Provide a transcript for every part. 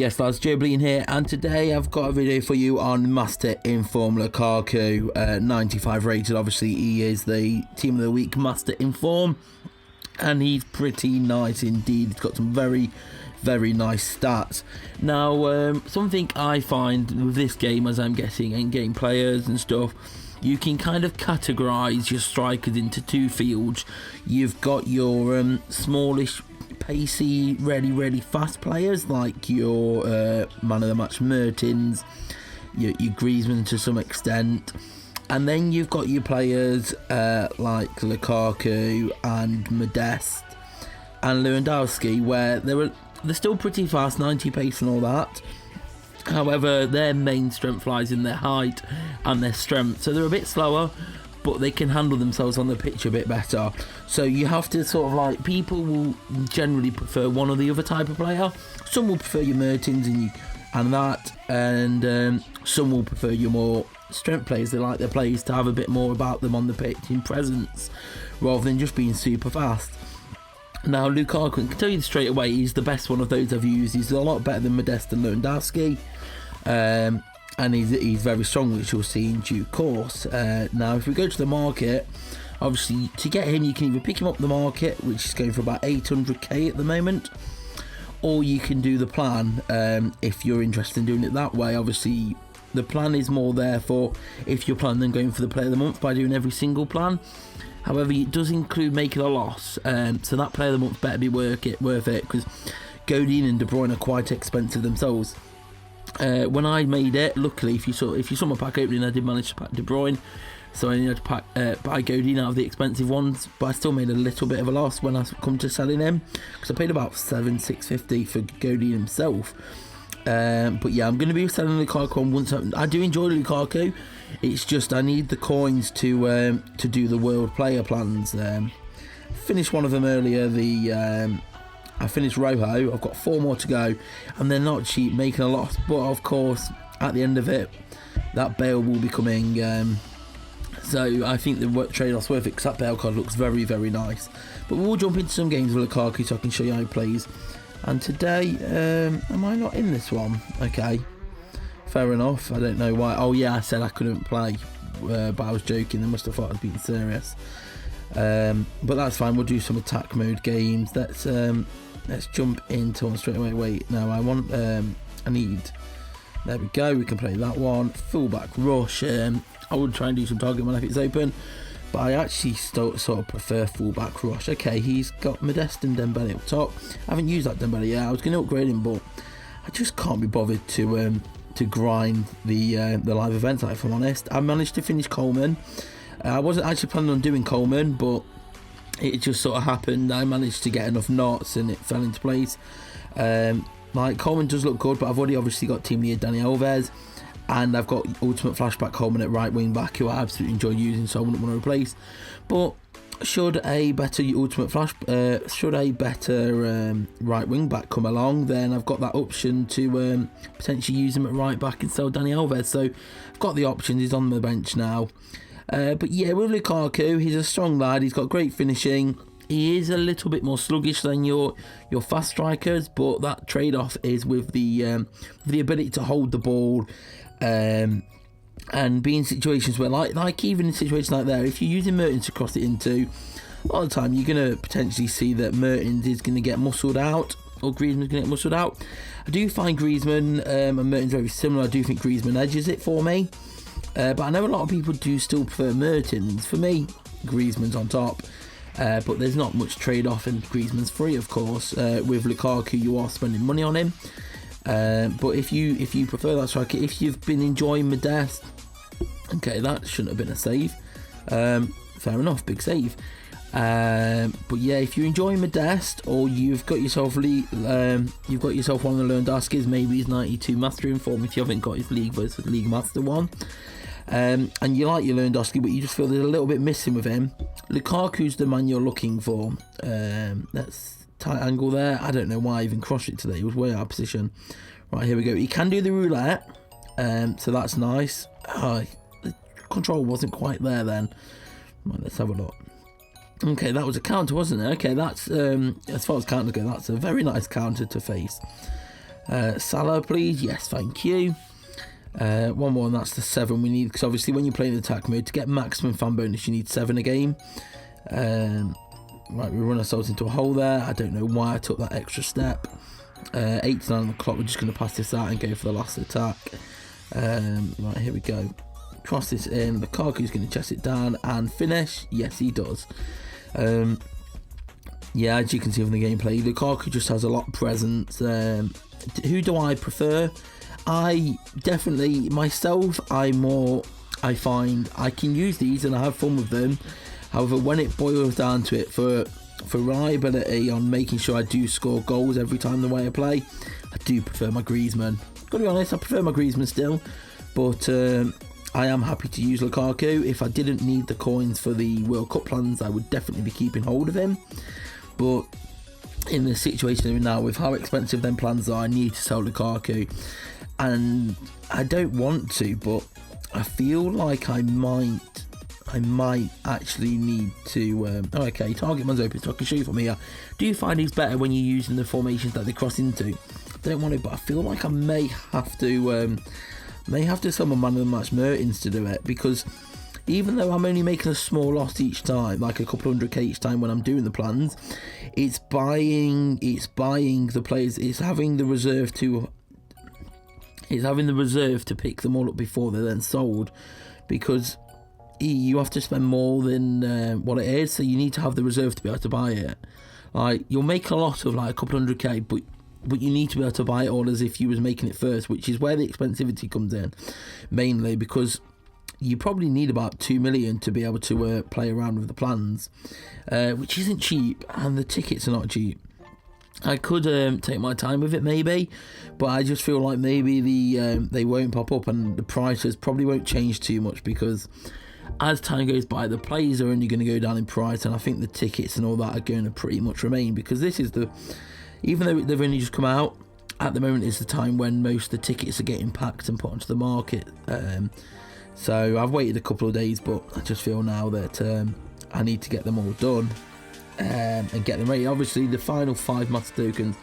Yes, that's joebiline here, and today I've got a video for you on Master Inform Lukaku, 95 rated. Obviously, he is the Team of the Week Master Inform, and he's pretty nice indeed. He's got some very, very nice stats. Now, something I find with this game, as I'm getting in-game players and stuff, you can kind of categorise your strikers into two fields. You've got your smallish, pacey, really fast players like your man of the match Mertens, your Griezmann to some extent, and then you've got your players like Lukaku and Modest and Lewandowski, where they're still pretty fast, 90 pace and all that. However, their main strength lies in their height and their strength, so they're a bit slower, but they can handle themselves on the pitch a bit better. So you have to sort of like, people will generally prefer one or the other type of player. Some will prefer your Mertens and some will prefer your more strength players. They like their players to have a bit more about them on the pitch in presence, rather than just being super fast. Now, Lukaku, I can tell you straight away, he's the best one of those I've used. He's a lot better than Modest and Lewandowski. And he's very strong, which you'll see in due course. Now, if we go to the market, obviously, to get him, you can either pick him up the market, which is going for about 800k at the moment, or you can do the plan if you're interested in doing it that way. Obviously, the plan is more there for if you're planning on going for the Player of the Month by doing every single plan. However, it does include making a loss, so that Player of the Month better be worth it, because Godin and De Bruyne are quite expensive themselves. When I made it, luckily, if you saw my pack opening, I did manage to pack De Bruyne, so I only had to buy Godin out of the expensive ones, but I still made a little bit of a loss when I come to selling him, because I paid about $650 for Godin himself. But yeah, I'm going to be selling Lukaku on once. I do enjoy Lukaku. It's just I need the coins to do the world player plans. Finished one of them earlier. I finished Rojo. I've got 4 more to go, and they're not cheap, making a loss. But of course, at the end of it, that Bale will be coming. So I think the trade-off's worth it, because that Bale card looks very, very nice. But we'll jump into some games with Lukaku so I can show you how he plays. And today, am I not in this one? Okay. Fair enough. I don't know why. Oh yeah, I said I couldn't play, but I was joking. They must have thought I was being serious. But that's fine. We'll do some attack mode games. Let's jump into one straight away. Wait, no, I need. There we go. We can play that one. Fullback rush. I would try and do some target man if it's open, but I actually sort of prefer fullback rush. Okay, he's got Modest and Dembele up top. I haven't used that Dembele yet. I was going to upgrade him, but I just can't be bothered to grind the live events, if I'm honest. I managed to finish Coleman. I wasn't actually planning on doing Coleman, but it just sort of happened. I managed to get enough knots and it fell into place. Like, Coleman does look good, but I've already obviously got team leader Dani Alves, and I've got ultimate flashback Coleman at right wing back, who I absolutely enjoy using, so I wouldn't want to replace. But should a better right wing back come along, then I've got that option to potentially use him at right back and sell Dani Alves. So I've got the options. He's on the bench now. But yeah, with Lukaku, he's a strong lad. He's got great finishing. He is a little bit more sluggish than your fast strikers, but that trade-off is with the ability to hold the ball. And be in situations where, like even in situations like that, if you're using Mertens to cross it into, a lot of the time you're going to potentially see that Mertens is going to get muscled out, or Griezmann's going to get muscled out. I do find Griezmann and Mertens very similar. I do think Griezmann edges it for me, but I know a lot of people do still prefer Mertens. For me, Griezmann's on top, but there's not much trade-off, and Griezmann's free, of course. With Lukaku, you are spending money on him. But if you prefer that striker, if you've been enjoying Modest, okay, that shouldn't have been a save. Fair enough, big save. But yeah, if you're enjoying Modest, or you've got yourself one of the Lewandowskis, maybe his 92 Master Inform if you haven't got his League versus League Master one, and you like your Lewandowski, but you just feel there's a little bit missing with him, Lukaku's the man you're looking for. That's tight angle there. I don't know why I even crossed it today. It was way out of position. Right, here we go. He can do the roulette, so that's nice. The control wasn't quite there then. Right, let's have a look. Okay, that was a counter, wasn't it? Okay, that's as far as counters go, that's a very nice counter to face. Salah, please. Yes, thank you. One more, and that's the 7 we need, because obviously when you're playing attack mode, to get maximum fan bonus you need 7 a game. Right, we run ourselves into a hole there. I don't know why I took that extra step. 8 to 9 on the clock. We're just going to pass this out and go for the last attack. Right, here we go. Cross this in. Lukaku's going to chest it down and finish. Yes, he does. Yeah, as you can see from the gameplay, Lukaku just has a lot of presence. Who do I prefer? I definitely, myself, I find I can use these and I have fun with them. However, when it boils down to it, for reliability on making sure I do score goals every time the way I play, I do prefer my Griezmann. Gotta be honest, I prefer my Griezmann still, but I am happy to use Lukaku. If I didn't need the coins for the World Cup plans, I would definitely be keeping hold of him. But in the situation we're now, with how expensive them plans are, I need to sell Lukaku. And I don't want to, but I feel like I might actually need to. Okay, target man's open, so I can show you from here. Do you find he's better when you're using the formations that they cross into? Don't want to, but I feel like I may have to summon man of the match Mertens to do it, because even though I'm only making a small loss each time, like a couple 100k each time when I'm doing the plans, it's buying the players. It's having the reserve to pick them all up before they're then sold, because you have to spend more than what it is, so you need to have the reserve to be able to buy it. Like, you'll make a lot of like a couple 100k, but you need to be able to buy it all as if you was making it first, which is where the expensivity comes in, mainly because you probably need about 2 million to be able to play around with the plans, which isn't cheap, and the tickets are not cheap. I could take my time with it maybe, but I just feel like maybe they won't pop up and the prices probably won't change too much, because as time goes by, the players are only going to go down in price, and I think the tickets and all that are going to pretty much remain, because this is even though they've only just come out, at the moment is the time when most of the tickets are getting packed and put onto the market. So I've waited a couple of days, but I just feel now that I need to get them all done and get them ready. Obviously, the final 5 master tokens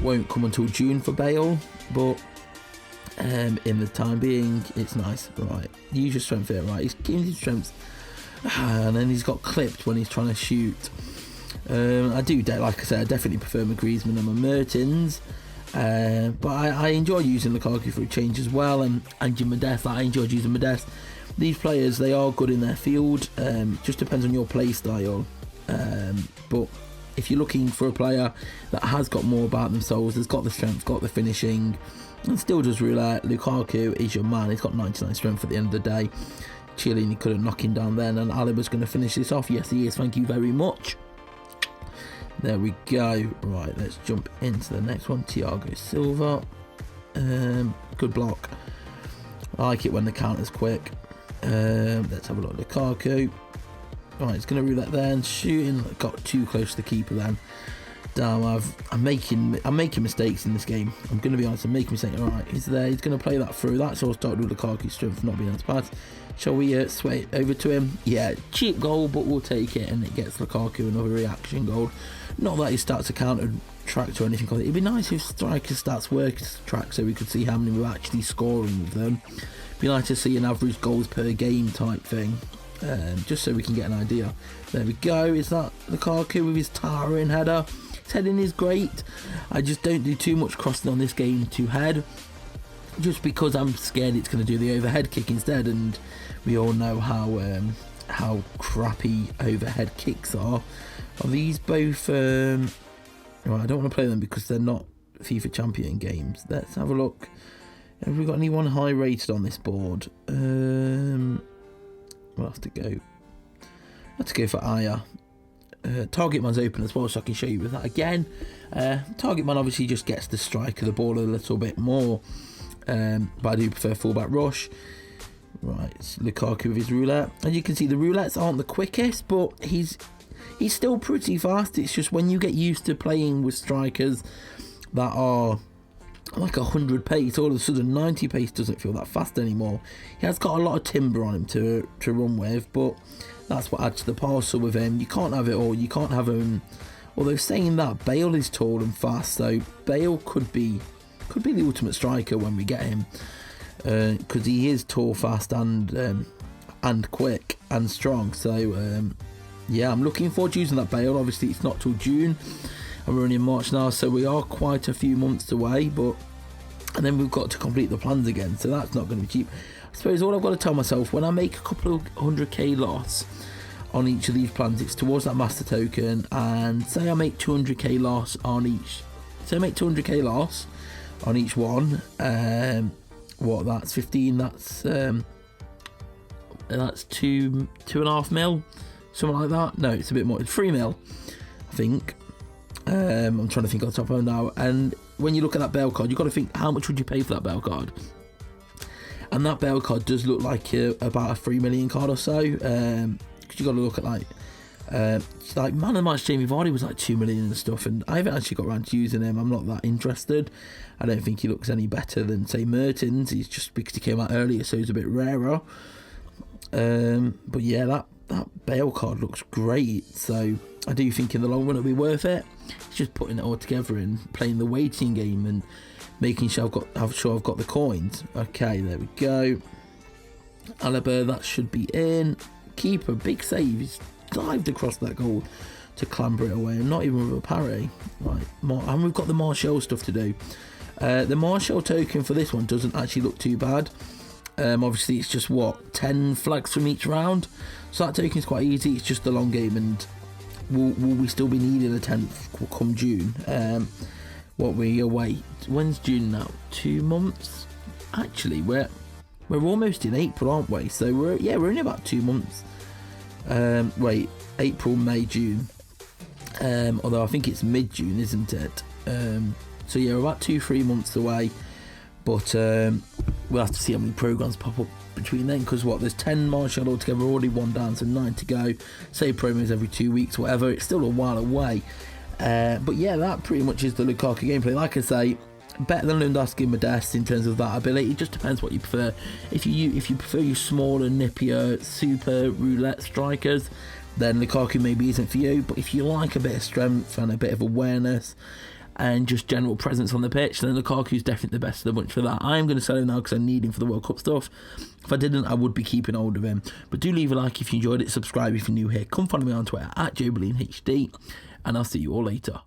won't come until June for Bale, but in the time being, it's nice. Right, use your strength here. Right, he's giving his strength, and then he's got clipped when he's trying to shoot. I do, like I said, I definitely prefer my Griezmann and my Mertens, but I enjoy using Lukaku for a change as well, and your Modeste. I enjoyed using Modeste. These players, they are good in their field. Just depends on your play style. But if you're looking for a player that has got more about themselves, has got the strength, got the finishing, and still does roulette, Lukaku is your man. He's got 99 strength at the end of the day. Chiellini couldn't knock him down then, and Aliba's going to finish this off. Yes, he is. Thank you very much. There we go. Right, let's jump into the next one. Thiago Silva. Good block. I like it when the counter's quick. Let's have a look at Lukaku. Right, it's going to roulette there and shooting. Got too close to the keeper then. Damn, I'm making mistakes in this game. I'm going to be honest, I'm making mistakes. Alright, he's there. He's going to play that through. That's all started with Lukaku's strength for not being able to pass. Shall we sway it over to him? Yeah, cheap goal, but we'll take it, and it gets Lukaku another reaction goal. Not that he starts a counter track or anything like that. It'd be nice if striker starts working track so we could see how many we're actually scoring with them. It'd be nice to see an average goals per game type thing, just so we can get an idea. There we go. Is that Lukaku with his towering header? His heading is great. I just don't do too much crossing on this game to head, just because I'm scared it's going to do the overhead kick instead, and we all know how crappy overhead kicks are. Are these both? Right, I don't want to play them because they're not FIFA Champion games. Let's have a look. Have we got anyone high rated on this board? We'll have to go. Let's go for Aya. Target man's open as well, so I can show you with that again. Target man obviously just gets the strike of the ball a little bit more, but I do prefer fullback rush. Right, it's Lukaku with his roulette, and you can see the roulettes aren't the quickest, but he's still pretty fast. It's just when you get used to playing with strikers that are like 100 pace, all of a sudden 90 pace doesn't feel that fast anymore. He has got a lot of timber on him to run with, but that's what adds to the parcel with him. You can't have it all. You can't have him. Although saying that, Bale is tall and fast, so Bale could be could be the ultimate striker when we get him, because he is tall, fast, and quick and strong. So yeah, I'm looking forward to using that Bale. Obviously, it's not till June, and we're only in March now, so we are quite a few months away. And then we've got to complete the plans again, so that's not going to be cheap. I suppose all I've got to tell myself, when I make a couple of 100k loss on each of these plans, it's towards that master token. And say I make 200k loss on each. So I make 200k loss on each one. What, that's 15. That's 2.5 mil, something like that. No, it's a bit more. It's 3 mil, I think. I'm trying to think off the top of it now. And when you look at that Bale card, you've got to think, how much would you pay for that Bale card? And that Bale card does look like about a 3 million card or so. Because you've got to look at like man of the match Jamie Vardy was like 2 million and stuff, and I haven't actually got around to using him. I'm not that interested. I don't think he looks any better than, say, Mertens. He's just because he came out earlier, so he's a bit rarer. But yeah, that Bale card looks great, so I do think in the long run it'll be worth it. It's just putting it all together and playing the waiting game and making sure I've got the coins. Okay, there we go. Alaba, that should be in. Keeper, big save. He's dived across that goal to clamber it away, and not even with a parry. Right, and we've got the Martial stuff to do. The Martial token for this one doesn't actually look too bad. Obviously, it's just 10 flags from each round, so that token is quite easy. It's just a long game, and will we still be needing a 10th come June? What we await? When's June now? 2 months. Actually, we're almost in April, aren't we? So we're only about 2 months. Wait, April, May, June. Although I think it's mid-June, isn't it? So yeah, we're about 2-3 months away. But we'll have to see how many programs pop up between then, because there's 10 Martial altogether, already 1 down, so 9 to go. Say promos every 2 weeks, whatever. It's still a while away. But yeah, that pretty much is the Lukaku gameplay. Like I say, better than Lewandowski and Modeste in terms of that ability. It just depends what you prefer. If you prefer your smaller, nippier, super roulette strikers, then Lukaku maybe isn't for you. But if you like a bit of strength and a bit of awareness and just general presence on the pitch, then Lukaku's definitely the best of the bunch for that. I'm going to sell him now because I need him for the World Cup stuff. If I didn't, I would be keeping hold of him. But do leave a like if you enjoyed it, subscribe if you're new here. Come follow me on Twitter at joebilineHD, and I'll see you all later.